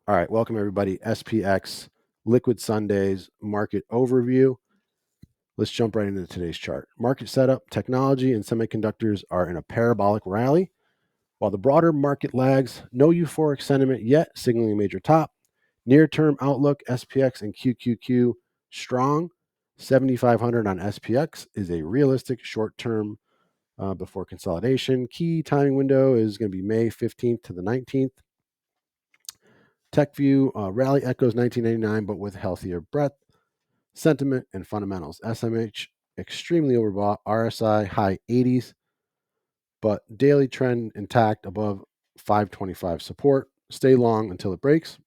All right, welcome everybody. SPX Liquid Sundays market overview. Let's jump right into today's chart. Market setup, technology and semiconductors are in a parabolic rally. While the broader market lags, no euphoric sentiment yet, signaling a major top. Near-term outlook, SPX and QQQ strong. 7,500 on SPX is a realistic short-term before consolidation. Key timing window is going to be May 15th to the 19th. TechView rally echoes 1989, but with healthier breadth, sentiment, and fundamentals. SMH extremely overbought. RSI high 80s, but daily trend intact above 525 support. Stay long until it breaks.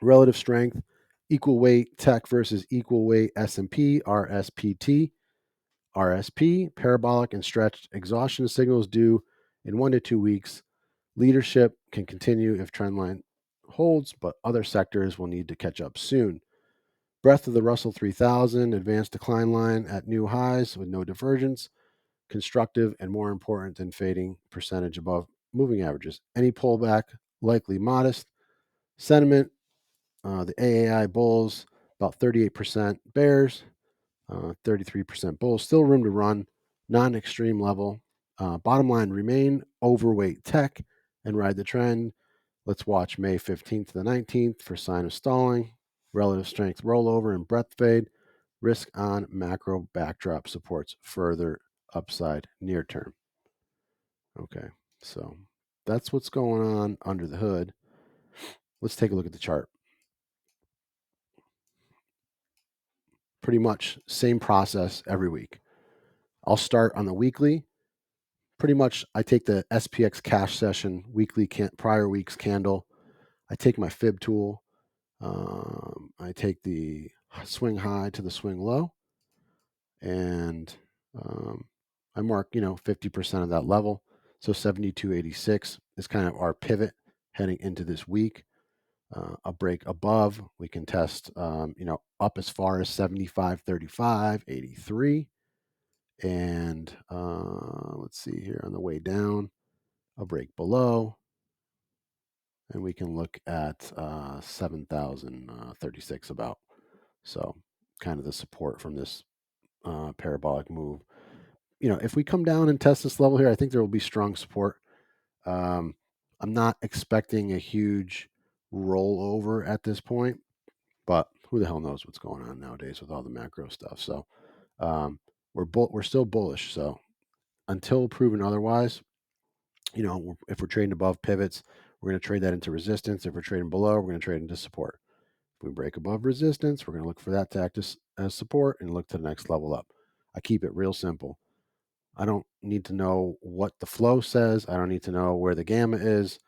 Relative strength, equal weight tech versus equal weight S&P, RSPT. RSP, parabolic and stretched exhaustion signals due in 1 to 2 weeks. Leadership can continue if trendline holds, but other sectors will need to catch up soon. Breadth of the Russell 3000, advanced decline line at new highs with no divergence, constructive and more important than fading percentage above moving averages. Any pullback likely modest. Sentiment, the AAI bulls, about 38% bears, 33% bulls. Still room to run, non-extreme level. Bottom line, remain overweight tech and ride the trend. Let's watch May 15th to the 19th for sign of stalling, relative strength rollover and breadth fade. Risk on macro backdrop supports further upside near term. Okay, so that's what's going on under the hood. Let's take a look at the chart. Pretty much same process every week. I'll start on the weekly. Pretty much I take the SPX cash session, weekly prior week's candle. I take my fib tool. I take the swing high to the swing low, and I mark 50% of that level. So 72.86 is kind of our pivot heading into this week. A break above, we can test up as far as 75.35, 83, and let's see here on the way down, a break below. And we can look at 7,036 about. So kind of the support from this parabolic move. If we come down and test this level here, I think there will be strong support. I'm not expecting a huge rollover at this point, but who the hell knows what's going on nowadays with all the macro stuff. So we're still bullish. So until proven otherwise, if we're trading above pivots, we're going to trade that into resistance. If we're trading below, we're going to trade into support. If we break above resistance, we're going to look for that to act as support and look to the next level up. I keep it real simple. I don't need to know what the flow says. I don't need to know where the gamma is.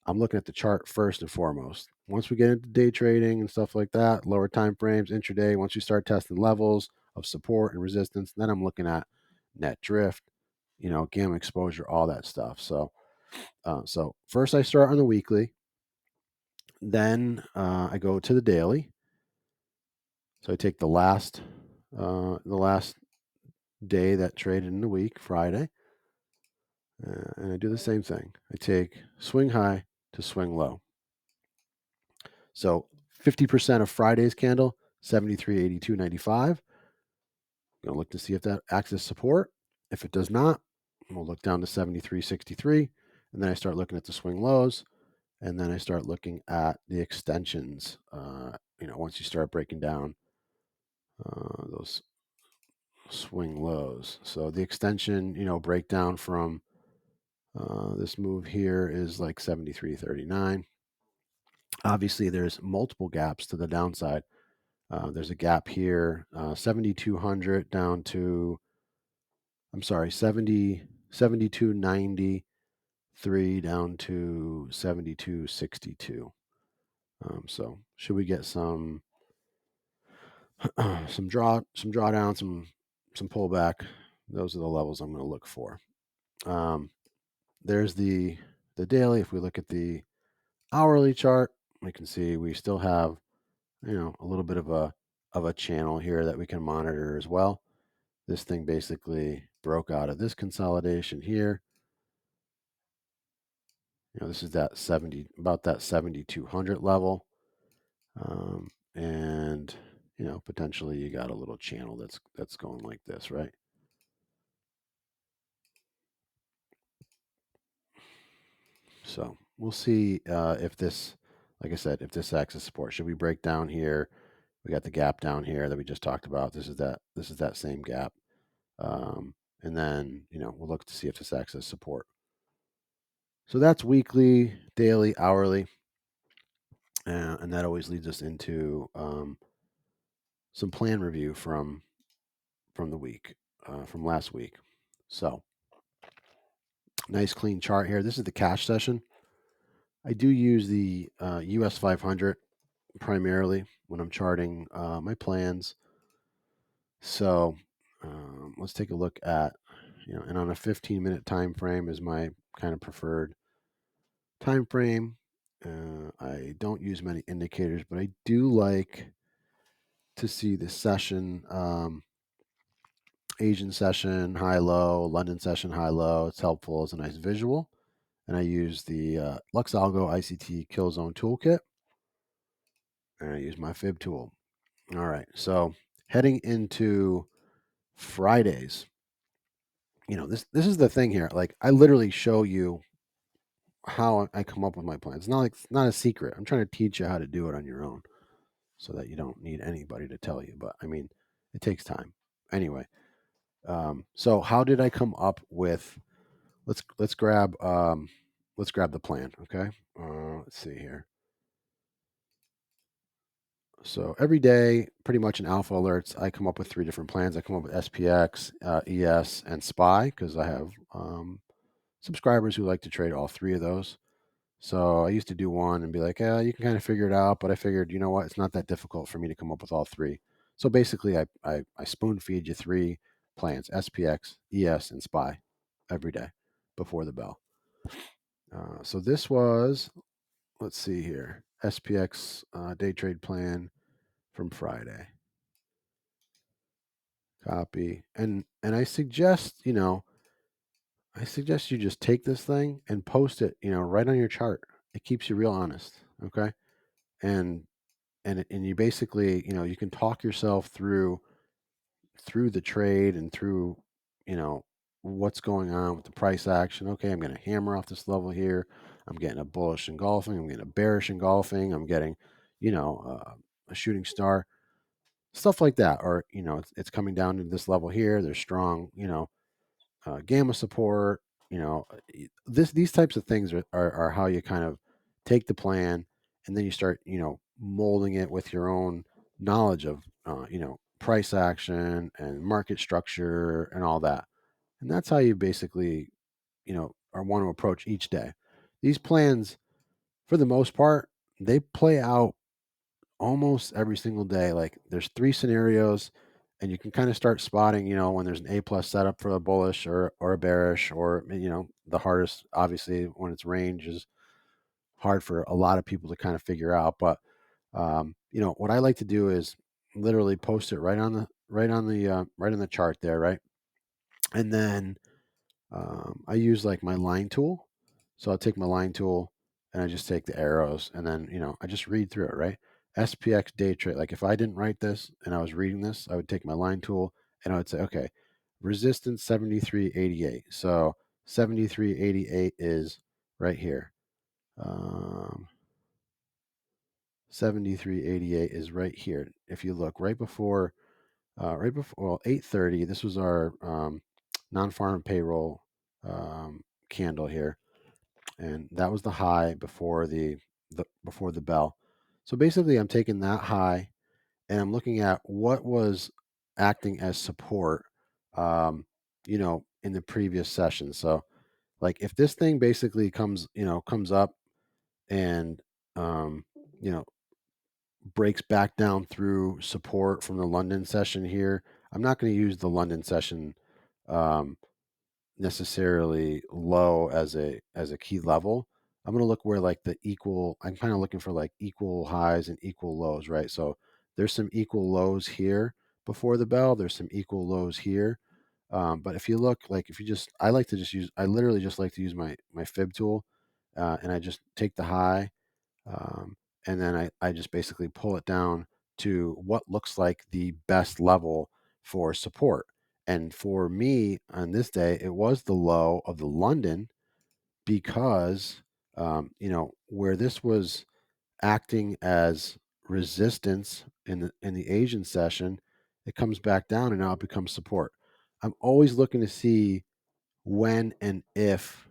I'm looking at the chart first and foremost. Once we get into day trading and stuff like that, lower time frames, intraday, once you start testing levels of support and resistance, then I'm looking at net drift, gamma exposure, all that stuff. So first I start on the weekly, then I go to the daily. So I take the last day that traded in the week, Friday, and I do the same thing. I take swing high to swing low. So 50% of Friday's candle, 73.82.95. Going to look to see if that acts as support. If it does not, we'll look down to 73.63, and then I start looking at the swing lows, and then I start looking at the extensions. Once you start breaking down those swing lows. So the extension, breakdown from this move here is like 73.39. Obviously, there's multiple gaps to the downside. There's a gap here, 7,200 down to, 72.93 down to 72.62. So should we get some drawdown, some pullback? Those are the levels I'm going to look for. There's the daily. If we look at the hourly chart, we can see we still have a little bit of a channel here that we can monitor as well. This thing basically broke out of this consolidation here, This is that 70, about that 7,200 level. And potentially you got a little channel that's going like this, right? So we'll see if this, like I said, if this acts as support. Should we break down here? We got the gap down here that we just talked about. This is that same gap. And then we'll look to see if this acts as support. So that's weekly, daily, hourly, and that always leads us into some plan review from the week, from last week. So nice clean chart here. This is the cash session. I do use the US 500 primarily when I'm charting my plans. So let's take a look at, and on a 15-minute time frame is my kind of preferred time frame. I don't use many indicators, but I do like to see the session, Asian session, high low, London session, high low. It's helpful as a nice visual. And I use the LuxAlgo ICT Kill Zone Toolkit. And I use my fib tool. All right. So heading into Fridays, this is the thing here. Like I literally show you how I come up with my plans. It's not a secret. I'm trying to teach you how to do it on your own so that you don't need anybody to tell you. But I mean, it takes time. Anyway, so how did I come up with? Let's grab the plan. Okay. Let's see here. So every day, pretty much in Alpha Alerts, I come up with 3 different plans. I come up with SPX, ES, and SPY because I have subscribers who like to trade all 3 of those. So I used to do one and be like, yeah, you can kind of figure it out. But I figured, you know what? It's not that difficult for me to come up with all 3. So basically, I spoon feed you 3 plans: SPX, ES, and SPY every day before the bell. So this was, let's see here, SPX day trade plan from Friday. Copy. And I suggest you just take this thing and post it, right on your chart. It keeps you real honest, okay? And and you basically, you can talk yourself through the trade and through, you know, what's going on with the price action. Okay, I'm going to hammer off this level here. I'm getting a bullish engulfing. I'm getting a bearish engulfing. I'm getting, a shooting star, stuff like that. Or it's coming down to this level here. There's strong, gamma support. These types of things are how you kind of take the plan and then you start, molding it with your own knowledge of, price action and market structure and all that. And that's how you basically, are want to approach each day. These plans, for the most part, they play out almost every single day. Like there's 3 scenarios, and you can kind of start spotting, when there's an A plus setup for a bullish or a bearish, or the hardest, obviously, when it's range is hard for a lot of people to kind of figure out. But what I like to do is literally post it right on the chart there, right, and then I use like my line tool. So I'll take my line tool and I just take the arrows and then, I just read through it, right? SPX day trade. Like if I didn't write this and I was reading this, I would take my line tool and I would say, okay, resistance 73.88. So 73.88 is right here. 73.88 is right here. If you look right before 8:30, this was our non-farm payroll candle here, and that was the high before the bell. So basically, I'm taking that high and I'm looking at what was acting as support, in the previous session. So, like, if this thing basically comes up and um, you know breaks back down through support from the London session here, I'm not going to use the London session um, necessarily low as a key level. I'm going to look where like the equal. I'm kind of looking for like equal highs and equal lows, right? So there's some equal lows here before the bell. There's some equal lows here. But if you look, like if you just, I literally just like to use my fib tool and I just take the high, um, and then I just basically pull it down to what looks like the best level for support. And for me on this day, it was the low of the London because, where this was acting as resistance in the Asian session, it comes back down and now it becomes support. I'm always looking to see when and if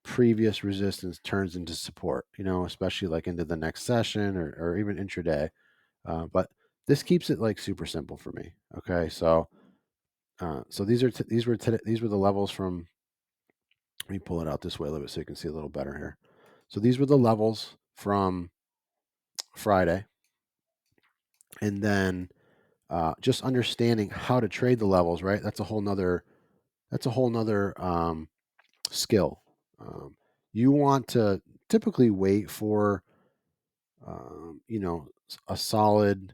previous resistance turns into support, especially like into the next session or even intraday. But this keeps it like super simple for me. Okay, so these were the levels from. Let me pull it out this way a little bit so you can see a little better here. So these were the levels from Friday, and then just understanding how to trade the levels. Right, that's a whole nother skill. You want to typically wait for a solid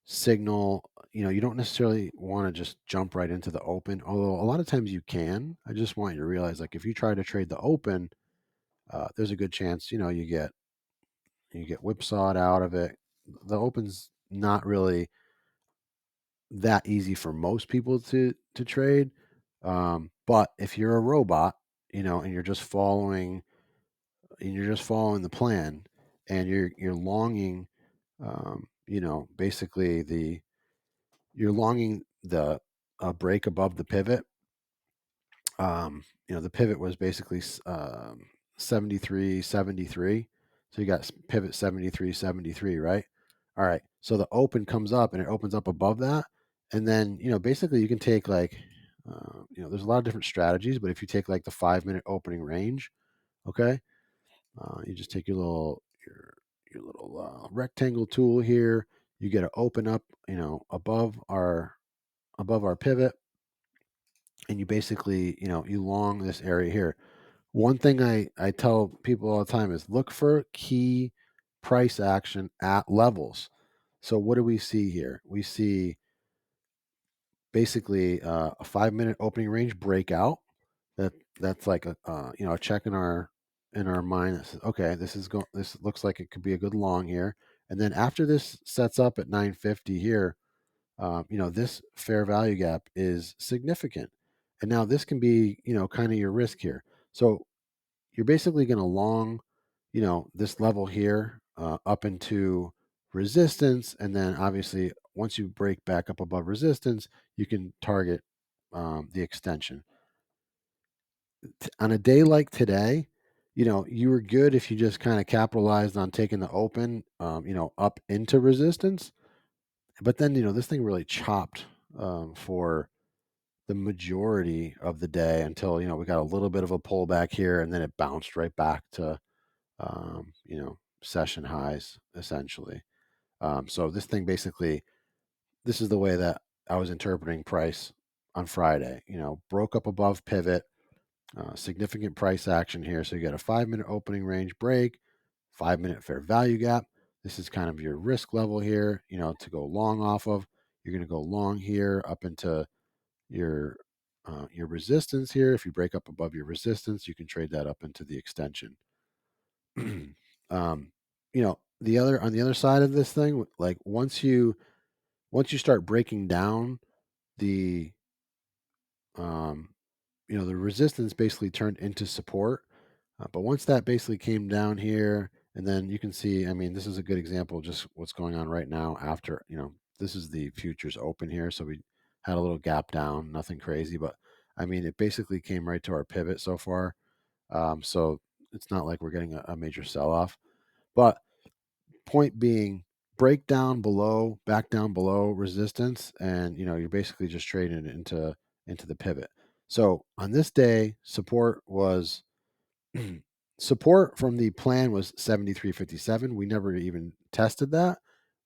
signal. You don't necessarily want to just jump right into the open, although a lot of times you can. I just want you to realize, like, if you try to trade the open, there's a good chance you get whipsawed out of it. The open's not really that easy for most people to trade. But if you're a robot, and you're just following the plan, and you're longing, basically you're longing the break above the pivot. The pivot was basically 73.73. So you got pivot 73.73, right? All right. So the open comes up and it opens up above that. And then, basically you can take like, there's a lot of different strategies, but if you take like the 5 minute opening range, okay, you just take your little rectangle tool here. You get to open up, above our pivot, and you basically, you long this area here. One thing I tell people all the time is look for key price action at levels. So what do we see here? We see basically a 5 minute opening range breakout. That's like a check in our mind that says, okay, this looks like it could be a good long here. And then after this sets up at 950 here, this fair value gap is significant. And now this can be, kind of your risk here. So you're basically going to long, this level here up into resistance. And then obviously, once you break back up above resistance, you can target the extension. On a day like today, you were good if you just kind of capitalized on taking the open, up into resistance. But then, this thing really chopped for the majority of the day until we got a little bit of a pullback here, and then it bounced right back to session highs essentially. So this thing basically, this is the way that I was interpreting price on Friday. Broke up above pivot, significant price action here. So you got a 5 minute opening range break, 5 minute fair value gap. This is kind of your risk level here, to go long off of. You're going to go long here up into your resistance here. If you break up above your resistance, you can trade that up into the extension. um, on the other side of this thing, like once you start breaking down the um, the resistance basically turned into support. But once that basically came down here, and then you can see, I mean, this is a good example of just what's going on right now after, this is the futures open here. So we had a little gap down, nothing crazy, but I mean, it basically came right to our pivot so far. So it's not like we're getting a major sell off. But point being, break down below, back down below resistance, and you're basically just trading it into the pivot. So on this day, support from the plan was 73.57. We never even tested that.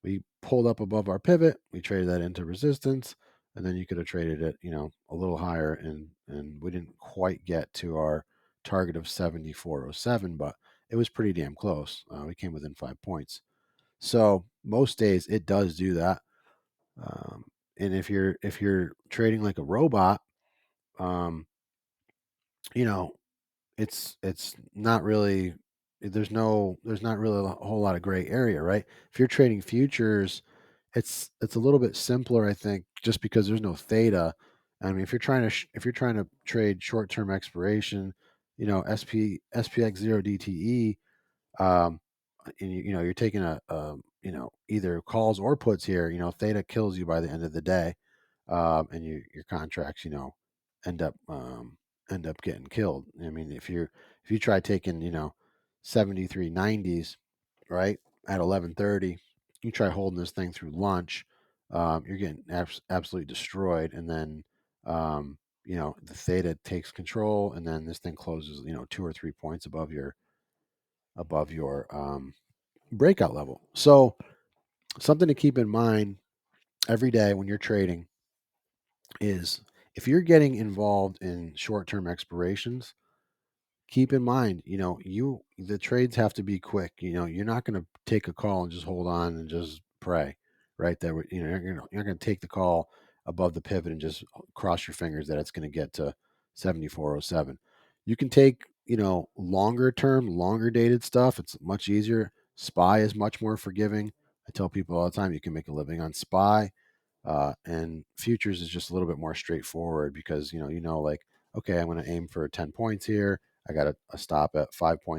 We pulled up above our pivot, we traded that into resistance, and then you could have traded it, a little higher, and we didn't quite get to our target of 74.07, but it was pretty damn close. We came within 5 points. So most days it does do that. And if you're trading like a robot, um, you know, it's not really there's not really a whole lot of gray area, right? If you're trading futures, it's a little bit simpler, I think, just because there's no theta. I mean, if you're trying to trade short term expiration, SPX 0 DTE, um, and you're taking either calls or puts here. Theta kills you by the end of the day, and your contracts end up um, end up getting killed. I mean, if you try taking 73.90s, right, at 11:30, you try holding this thing through lunch, you're getting absolutely destroyed, and then the theta takes control, and then this thing closes 2 or 3 points above your breakout level. So something to keep in mind every day when you're trading is, if you're getting involved in short-term expirations, keep in mind, the trades have to be quick. You're not going to take a call and just hold on and just pray, right? That you're going to take the call above the pivot and just cross your fingers that it's going to get to 74.07. You can take longer term, longer dated stuff. It's much easier. SPY is much more forgiving. I tell people all the time, you can make a living on SPY. And futures is just a little bit more straightforward, because like, okay, I'm going to aim for 10 points here. I got a stop at 5 points.